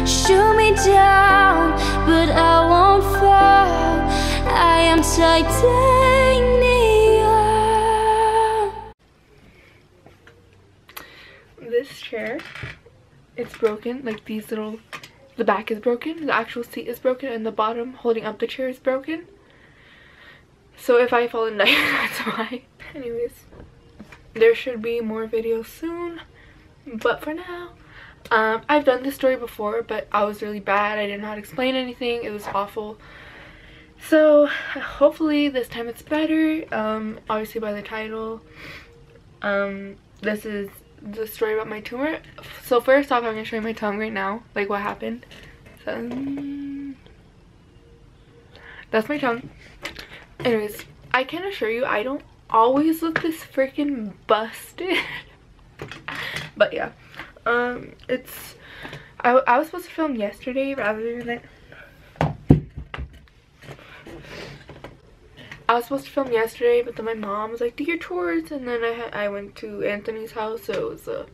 shoot me down, but I won't fall. I am titanium. This chair, it's broken. Like these little, the back is broken, the actual seat is broken, and the bottom holding up the chair is broken. So if I fall and die, that's why. Anyways, there should be more videos soon, but for now, I've done this story before, but I was really bad. I didn't know how to explain anything. It was awful. So hopefully this time it's better. Obviously by the title, this is the story about my tumor. So first off, I'm gonna show you my tongue right now, like what happened. So that's my tongue. Anyways, I can assure you I don't always look this freaking busted. But yeah, it's I was supposed to film yesterday rather than I was supposed to film yesterday, but then my mom was like, do your chores, and then I went to Anthony's house, so it was so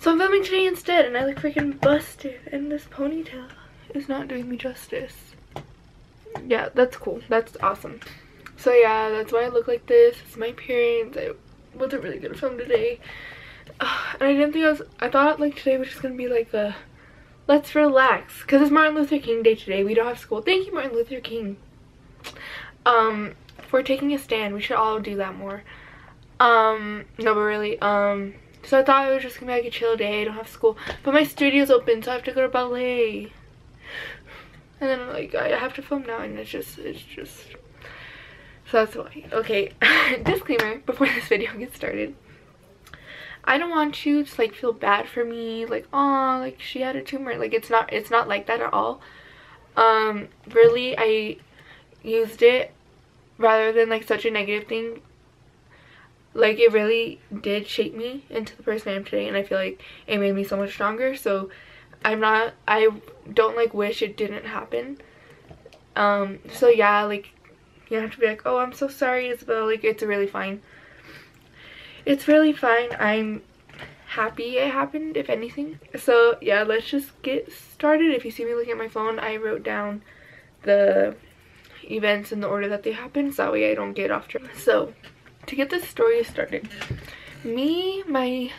I'm filming today instead, and I look freaking busted, and this ponytail is not doing me justice. Yeah, that's cool. That's awesome. So yeah, that's why I look like this. It's my appearance. I wasn't really gonna film today, and I didn't think I thought like today was just gonna be like a let's relax, because it's Martin Luther King Day today. We don't have school. Thank you, Martin Luther King, for taking a stand. We should all do that more. No, but really, so I thought it was just gonna be like a chill day. I don't have school, but my studio's open, so I have to go to ballet, and then like I have to film now, and it's just so that's why. Okay. Disclaimer before this video gets started, I don't want you to like feel bad for me, like, oh, like she had a tumor. Like it's not like that at all. Really, I used it rather than like such a negative thing. Like it really did shape me into the person I am today, and I feel like it made me so much stronger. So I don't like wish it didn't happen. So yeah, like you don't have to be like, oh, I'm so sorry, Isabel. Like it's really fine. It's really fine. I'm happy it happened, if anything. So yeah, let's just get started. If you see me looking at my phone, I wrote down the events in the order that they happened, so that way I don't get off track. So to get this story started, me, my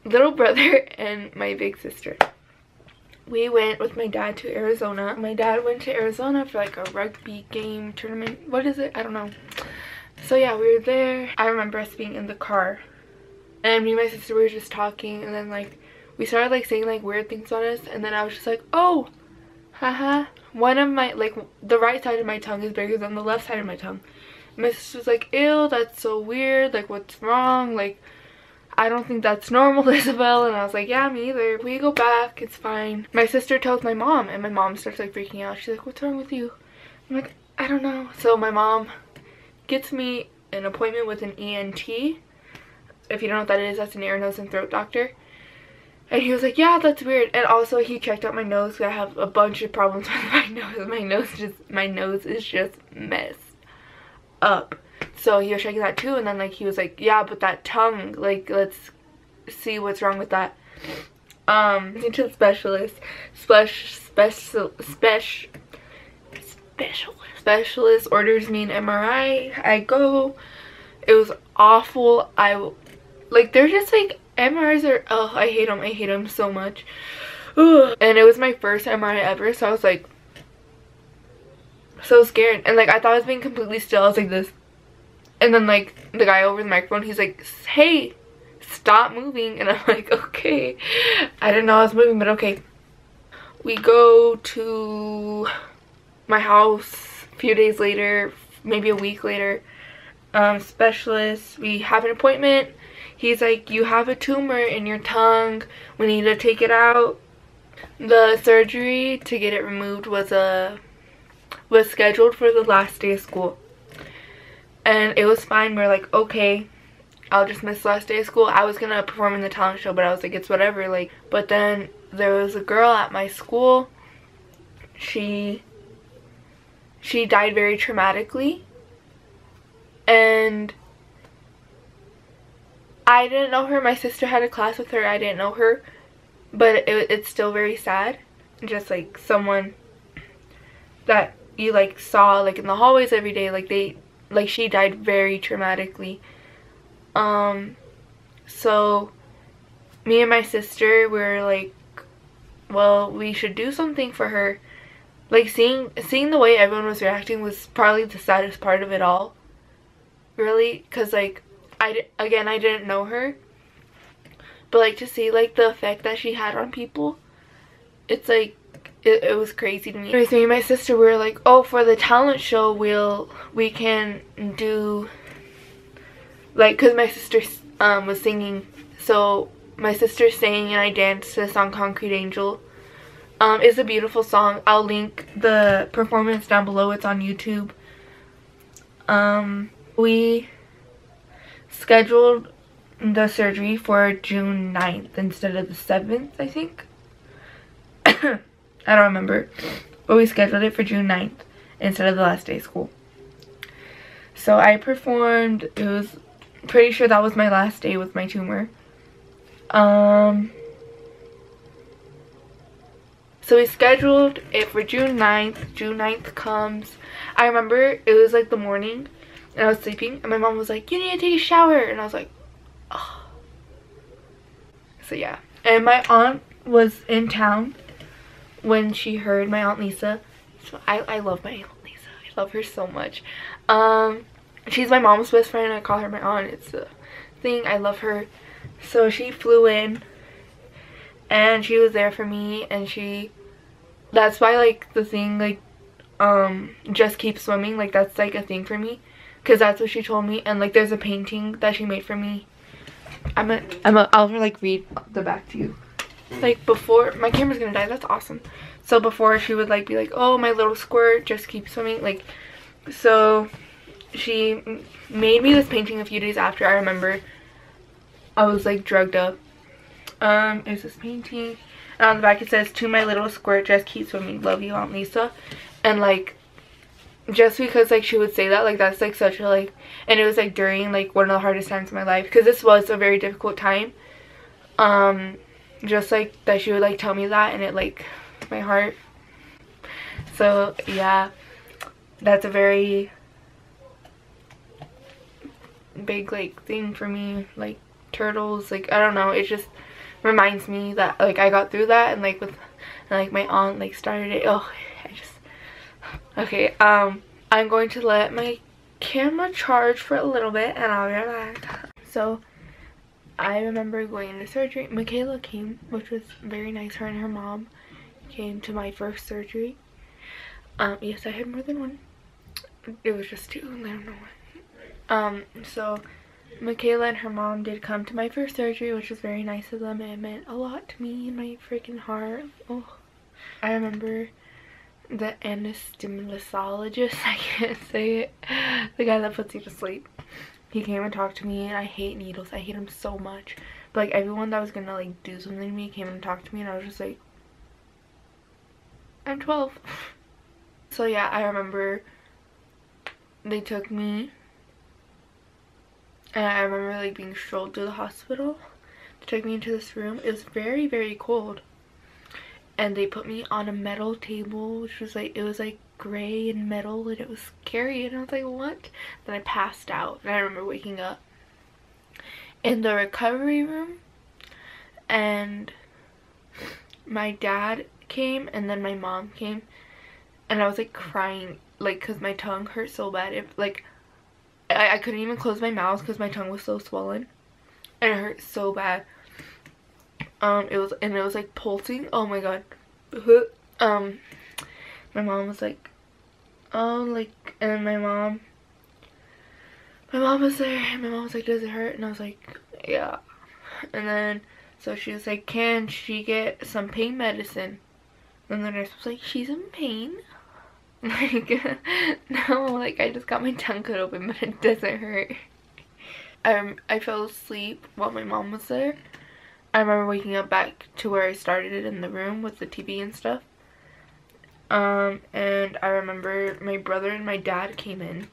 little brother, and my big sister, we went with my dad to Arizona. My dad went to Arizona for like a rugby game tournament. What is it? I don't know. So yeah, we were there. I remember us being in the car, and me and my sister were just talking, and then like we started like saying like weird things on us, and then I was just like, oh, haha, one of my, like the right side of my tongue is bigger than the left side of my tongue. My sister was like, ew, that's so weird, like what's wrong, like I don't think that's normal, Isabel. And I was like, yeah, me either. We go back, it's fine. My sister tells my mom, and my mom starts like freaking out. She's like, what's wrong with you? I'm like, I don't know. So my mom gets me an appointment with an ENT. If you don't know what that is, that's an ear, nose, and throat doctor. And he was like, yeah, that's weird. And also he checked out my nose, because I have a bunch of problems with my nose. My nose is just messed up. So he was checking that too, and then like he was like, yeah, but that tongue, like let's see what's wrong with that. To the specialist orders me an MRI. I go. It was awful. Like they're just like, MRIs are, oh, I hate them so much. Ugh. And it was my first MRI ever, so I was like so scared, and like I thought I was being completely still. I was like this, and then like the guy over the microphone, he's like, hey, stop moving. And I'm like, okay. I didn't know I was moving, but okay. We go to my house a few days later, maybe a week later. Specialist, we have an appointment. He's like, you have a tumor in your tongue, we need to take it out. The surgery to get it removed was scheduled for the last day of school, and it was fine. We're like, okay, I'll just miss the last day of school. I was gonna perform in the talent show, but I was like, it's whatever. Like, but then there was a girl at my school. She died very traumatically, and I didn't know her. My sister had a class with her. I didn't know her, but it's still very sad. Just like someone that you like saw like in the hallways every day, like she died very traumatically. So me and my sister were like, well, we should do something for her. Like seeing the way everyone was reacting was probably the saddest part of it all, really, because like I didn't know her, but like to see like the effect that she had on people, it's like it was crazy to me. Anyways, me and my sister were like, oh, for the talent show we can do like, because my sister was singing, so my sister sang and I danced to the song Concrete Angel. It's a beautiful song. I'll link the performance down below. It's on YouTube. We scheduled the surgery for June 9th instead of the 7th, I think. I don't remember. But we scheduled it for June 9th instead of the last day of school. So I performed. It was pretty sure that was my last day with my tumor. So we scheduled it for June 9th. June 9th comes. I remember it was like the morning and I was sleeping and my mom was like, you need to take a shower. And I was like, oh. So yeah. And my aunt was in town when she heard, my Aunt Lisa. So I love my Aunt Lisa. I love her so much. She's my mom's best friend. I call her my aunt. It's a thing. I love her. So she flew in and she was there for me, and that's why like the thing like just keep swimming, like that's like a thing for me, because that's what she told me. And like there's a painting that she made for me. I'll like read the back to you. Like before, my camera's gonna die, that's awesome. So before she would like be like, oh, my little squirt, just keep swimming, like, so she made me this painting a few days after. I remember I was like drugged up. It's this painting, and on the back it says, to my little squirt, just keep swimming, love you, Aunt Lisa. And like, just because like she would say that, like that's like such a like, and it was like during like one of the hardest times of my life, because this was a very difficult time. Just like that she would like tell me that, and it like my heart. So yeah, that's a very big like thing for me, like turtles, like I don't know, it just reminds me that like I got through that, and like with, and like my aunt like started it. Oh, I just, okay, I'm going to let my camera charge for a little bit and I'll be right back. So I remember going into surgery. Michaela came, which was very nice. Her and her mom came to my first surgery. Yes, I had more than one. It was just two, I don't know why. So Michaela and her mom did come to my first surgery, which was very nice of them. It meant a lot to me in my freaking heart. Oh, I remember the anesthesiologist, I can't say it, the guy that puts you to sleep. He came and talked to me, and I hate needles. I hate them so much. But like everyone that was gonna like do something to me came and talked to me, and I was just like, I'm 12. So yeah, I remember they took me, and I remember like being strolled to the hospital. They took me into this room. It was very, very cold. And they put me on a metal table, which was like, it was like gray and metal, and it was scary. And I was like, what? Then I passed out. And I remember waking up in the recovery room, and my dad came, and then my mom came, and I was like crying, like, because my tongue hurt so bad. It, like, I couldn't even close my mouth because my tongue was so swollen, and it hurt so bad. It was like pulsing. Oh my god. My mom was like, oh, like, and my mom was there, and my mom was like, does it hurt? And I was like, yeah. And then so she was like, can she get some pain medicine? And the nurse was like, she's in pain. Like, no, like I just got my tongue cut open, but it doesn't hurt. I fell asleep while my mom was there. I remember waking up back to where I started it in the room with the TV and stuff. And I remember my brother and my dad came in.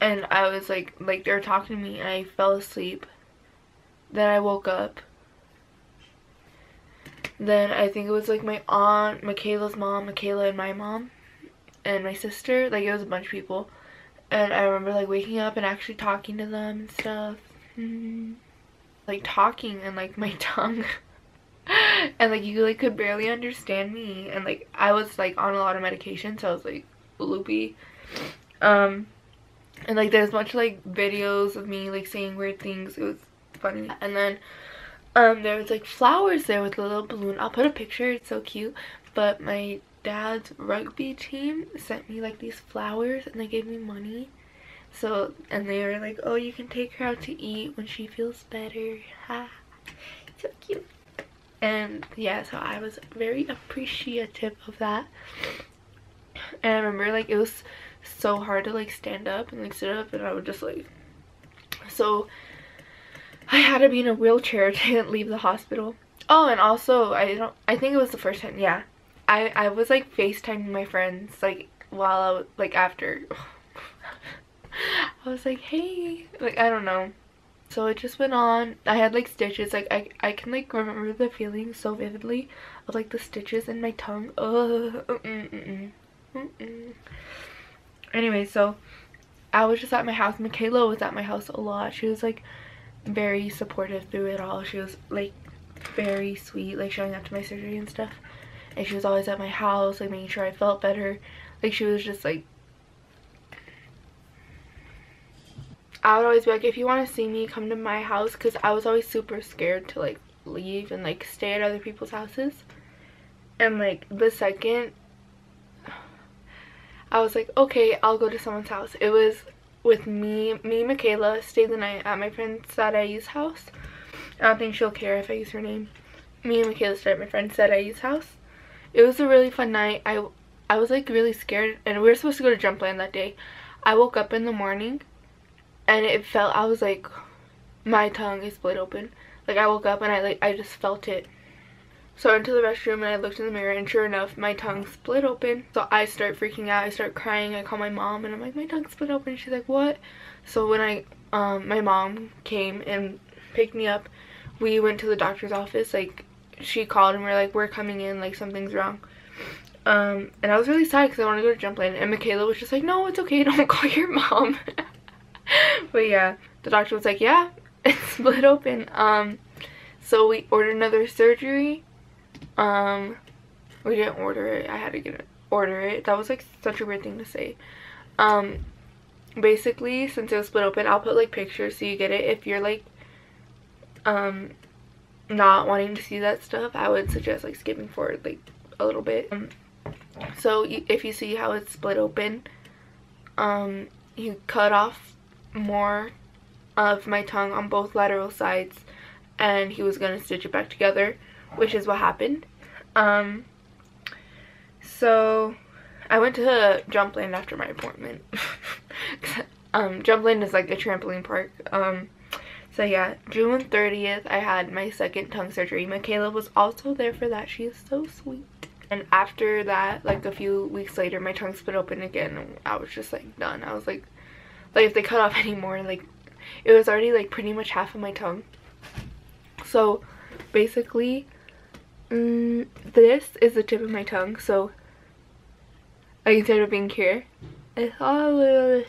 And I was like they were talking to me, and I fell asleep. Then I woke up. Then I think it was like my aunt, Michaela's mom, Michaela and my mom, and my sister. Like it was a bunch of people. And I remember like waking up and actually talking to them and stuff. Like talking and like my tongue. And like you like could barely understand me. And like I was like on a lot of medication, so I was like loopy. And like there's a bunch of like videos of me like saying weird things. It was funny. And then there was like flowers there with a little balloon. I'll put a picture, it's so cute. But my dad's rugby team sent me like these flowers and they gave me money. So, and they were like, oh, you can take her out to eat when she feels better. Ha, so cute. And yeah, so I was very appreciative of that. And I remember like it was so hard to like stand up and like sit up, and I would just like, so I had to be in a wheelchair to leave the hospital. Oh, and also I think it was the first time, yeah, I was like FaceTiming my friends like while I was like after. I was like, hey, like I don't know. So it just went on. I had like stitches, like I can like remember the feeling so vividly of like the stitches in my tongue. Anyway, so I was just at my house. Michaela was at my house a lot. She was like very supportive through it all. She was like very sweet, like showing up to my surgery and stuff. And she was always at my house, like making sure I felt better. Like she was just like, I would always be like, if you want to see me, come to my house, because I was always super scared to like leave and like stay at other people's houses. And like the second I was like, okay, I'll go to someone's house, it was with me, Michaela, stayed the night at my friend Sadai's house. I don't think she'll care if I use her name. Me and Michaela stayed at my friend Sadai's house. It was a really fun night. I was like really scared, and we were supposed to go to Jumpland that day. I woke up in the morning and it felt, I was like, my tongue is split open. Like I woke up and I just felt it. So I went to the restroom and I looked in the mirror, and sure enough, my tongue split open. So I start freaking out, I start crying, I call my mom and I'm like, my tongue split open. She's like, what? So when my mom came and picked me up, we went to the doctor's office. Like she called and we're like, we're coming in, like something's wrong. And I was really sad because I wanted to go to Jumpland, and Michaela was just like, no, it's okay, don't call your mom. But yeah, the doctor was like, yeah, it's split open. So we ordered another surgery. We didn't order it, I had to order it. That was like such a weird thing to say. Basically, since it was split open, I'll put like pictures so you get it. If you're like not wanting to see that stuff, I would suggest like skipping forward like a little bit. So if you see how it's split open, you cut off more of my tongue on both lateral sides, and he was gonna stitch it back together, which is what happened. So I went to Jumpland after my appointment. Jumpland is like a trampoline park. So yeah, June 30th I had my second tongue surgery. Michaela was also there for that. She is so sweet. And after that, like a few weeks later, my tongue split open again, and I was just like done. I was like if they cut off any more, like it was already like pretty much half of my tongue. So basically, this is the tip of my tongue. So like instead of being here, it's all it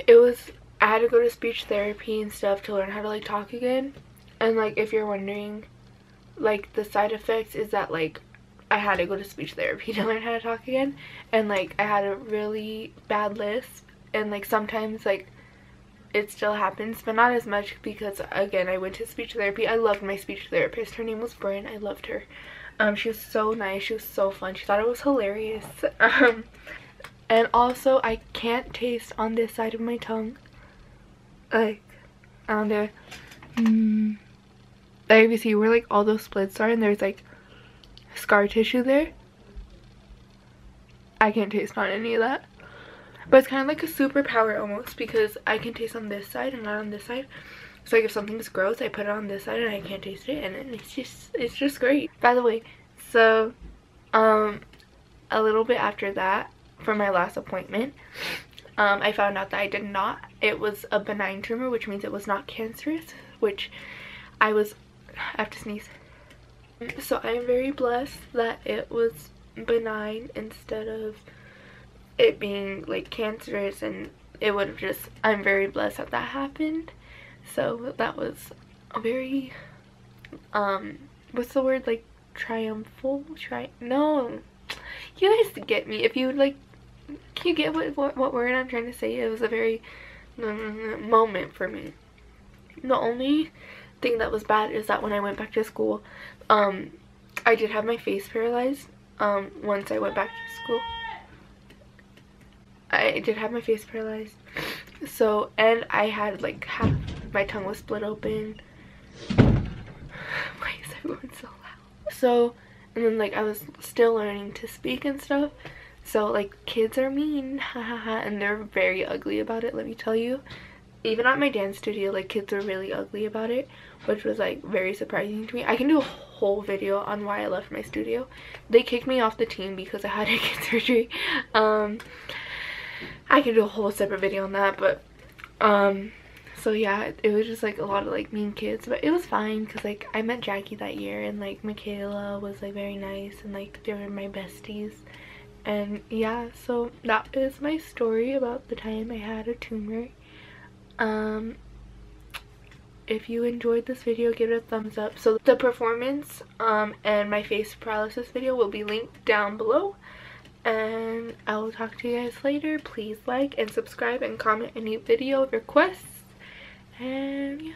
was. I had to go to speech therapy and stuff to learn how to like talk again. And like if you're wondering, like the side effects is that like I had to go to speech therapy to learn how to talk again, and like I had a really bad lisp, and like sometimes like it still happens, but not as much because again I went to speech therapy. I loved my speech therapist. Her name was Bryn. I loved her. She was so nice. She was so fun. She thought it was hilarious. And also I can't taste on this side of my tongue, like on there. Like if you see where like all those splits are and there's like scar tissue there, I can't taste on any of that. But it's kind of like a superpower almost, because I can taste on this side and not on this side. So like if something's gross, I put it on this side and I can't taste it, and then it's just great. By the way, so a little bit after that, for my last appointment, I found out that it was a benign tumor, which means it was not cancerous, which I have to sneeze. So I am very blessed that it was benign instead of it being like cancerous, and it would have just, I'm very blessed that that happened. So that was a very what's the word, like triumphal, no, you guys get me. If you like, can you get what word I'm trying to say? It was a very moment for me. The only thing that was bad is that when I went back to school, I did have my face paralyzed. Once I went back to school, I did have my face paralyzed. So, and I had like half my tongue was split open. Why is everyone so loud? So, and then like I was still learning to speak and stuff. So like kids are mean, hahaha, and they're very ugly about it, let me tell you. Even at my dance studio, like kids were really ugly about it, which was like very surprising to me. I can do a whole video on why I left my studio. They kicked me off the team because I had to get surgery. I can do a whole separate video on that, but so yeah, it was just like a lot of like mean kids, but it was fine because like I met Jackie that year, and like Michaela was like very nice, and like they were my besties. And yeah, so that is my story about the time I had a tumor. If you enjoyed this video, give it a thumbs up. So the performance and my face paralysis video will be linked down below, and I will talk to you guys later. Please like and subscribe and comment any video requests, and yeah.